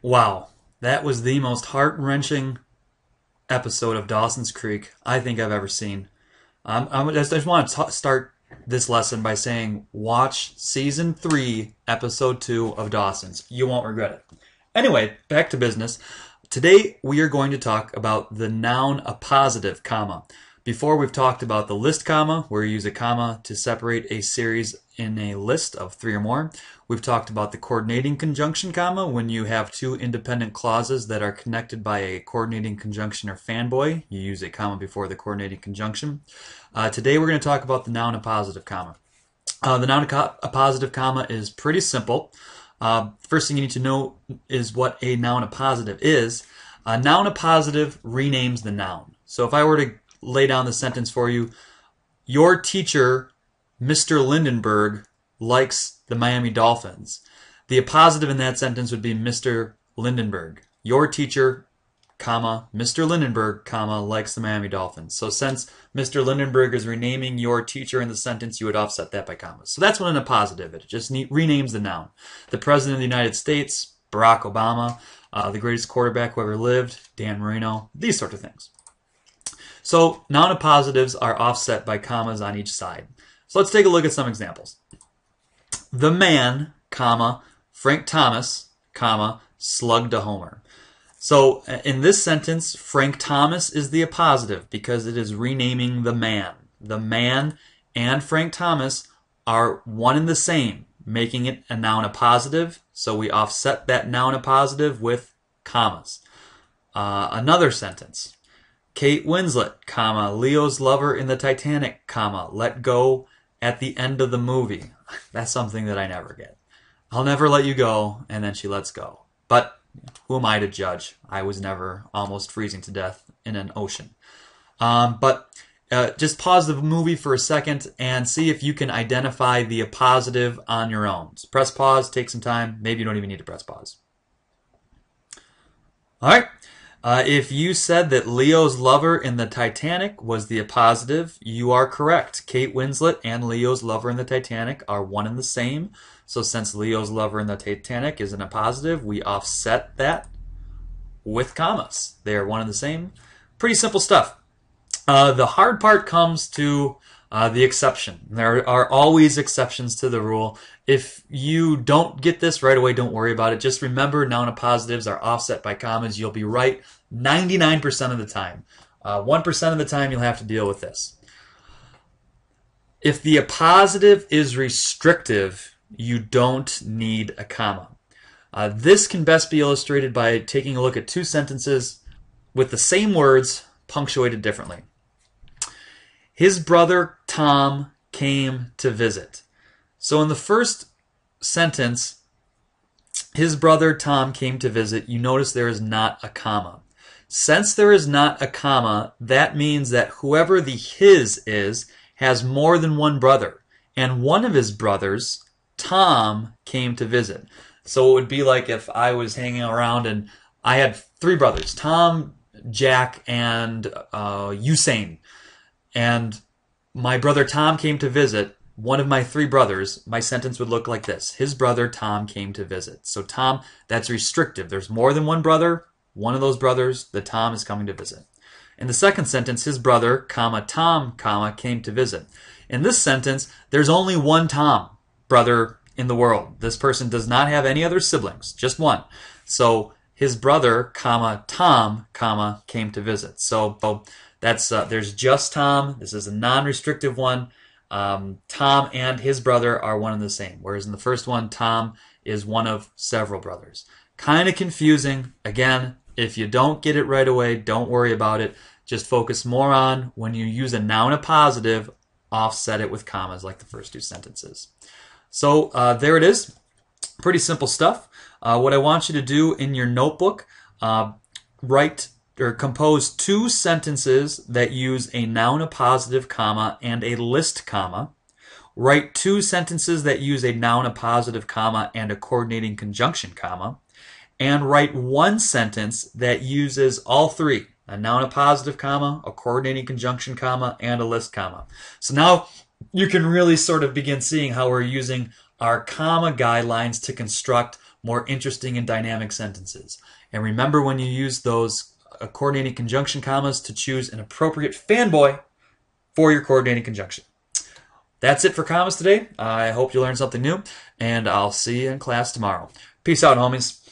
Wow, that was the most heart-wrenching episode of Dawson's Creek I think I've ever seen. I just want to start this lesson by saying watch Season 3, Episode 2 of Dawson's. You won't regret it. Anyway, back to business. Today we are going to talk about the noun appositive comma. Before we've talked about the list comma, where you use a comma to separate a series in a list of 3 or more. We've talked about the coordinating conjunction comma, when you have 2 independent clauses that are connected by a coordinating conjunction or fanboy. You use a comma before the coordinating conjunction. Today we're going to talk about the noun appositive comma. The noun appositive comma is pretty simple. First thing you need to know is what a noun appositive is. A noun appositive renames the noun. So if I were to lay down the sentence for you, your teacher, Mr. Lindenberg, likes the Miami Dolphins. The appositive in that sentence would be Mr. Lindenberg. Your teacher, comma, Mr. Lindenberg, comma, likes the Miami Dolphins. So since Mr. Lindenberg is renaming your teacher in the sentence, you would offset that by commas. So that's what an appositive is. It just renames the noun. The President of the United States, Barack Obama, the greatest quarterback who ever lived, Dan Marino, these sorts of things. So noun appositives are offset by commas on each side. So let's take a look at some examples. The man, comma, Frank Thomas, comma, slugged a homer. So in this sentence, Frank Thomas is the appositive because it is renaming the man. The man and Frank Thomas are one and the same, making it a noun appositive. So we offset that noun appositive with commas. Another sentence. Kate Winslet, comma, Leo's lover in the Titanic, comma, let go at the end of the movie. That's something that I never get. I'll never let you go, and then she lets go. But who am I to judge? I was never almost freezing to death in an ocean. Just pause the movie for a second and see if you can identify the appositive on your own. So press pause, take some time. Maybe you don't even need to press pause. All right. If you said that Leo's lover in the Titanic was the appositive, you are correct. Kate Winslet and Leo's lover in the Titanic are one and the same. So since Leo's lover in the Titanic is an appositive, we offset that with commas. They are one and the same. Pretty simple stuff. The hard part comes to the exception. There are always exceptions to the rule. If you don't get this right away, don't worry about it. Just remember noun appositives are offset by commas. You'll be right 99% of the time. 1% of the time you'll have to deal with this. If the appositive is restrictive, you don't need a comma. This can best be illustrated by taking a look at 2 sentences with the same words punctuated differently. His brother Tom came to visit. So in the first sentence, his brother Tom came to visit, you notice there is not a comma. Since there is not a comma, that means that whoever the his is has more than one brother. And one of his brothers, Tom, came to visit. So it would be like if I was hanging around and I had 3 brothers, Tom, Jack, and Usain. And my brother Tom came to visit one of my 3 brothers. My sentence would look like this. His brother Tom came to visit. So Tom, that's restrictive. There's more than one brother. One of those brothers, the Tom, is coming to visit. In the second sentence, his brother, comma, Tom, comma, came to visit. In this sentence, there's only one Tom brother in the world. This person does not have any other siblings, just one. So his brother, comma, Tom, comma, came to visit. So that's there's just Tom. This is a non-restrictive one. Tom and his brother are one and the same. Whereas in the first one, Tom is one of several brothers. Kind of confusing. Again, if you don't get it right away, don't worry about it. Just focus more on when you use a noun appositive, offset it with commas like the first 2 sentences. So there it is. Pretty simple stuff. What I want you to do in your notebook, write or compose 2 sentences that use a noun appositive comma and a list comma. Write 2 sentences that use a noun appositive comma and a coordinating conjunction comma. And write 1 sentence that uses all 3, a noun appositive comma, a coordinating conjunction comma, and a list comma. So now you can really sort of begin seeing how we're using our comma guidelines to construct more interesting and dynamic sentences. And remember when you use those coordinating conjunction commas to choose an appropriate fanboy for your coordinating conjunction. That's it for commas today. I hope you learned something new, and I'll see you in class tomorrow. Peace out, homies.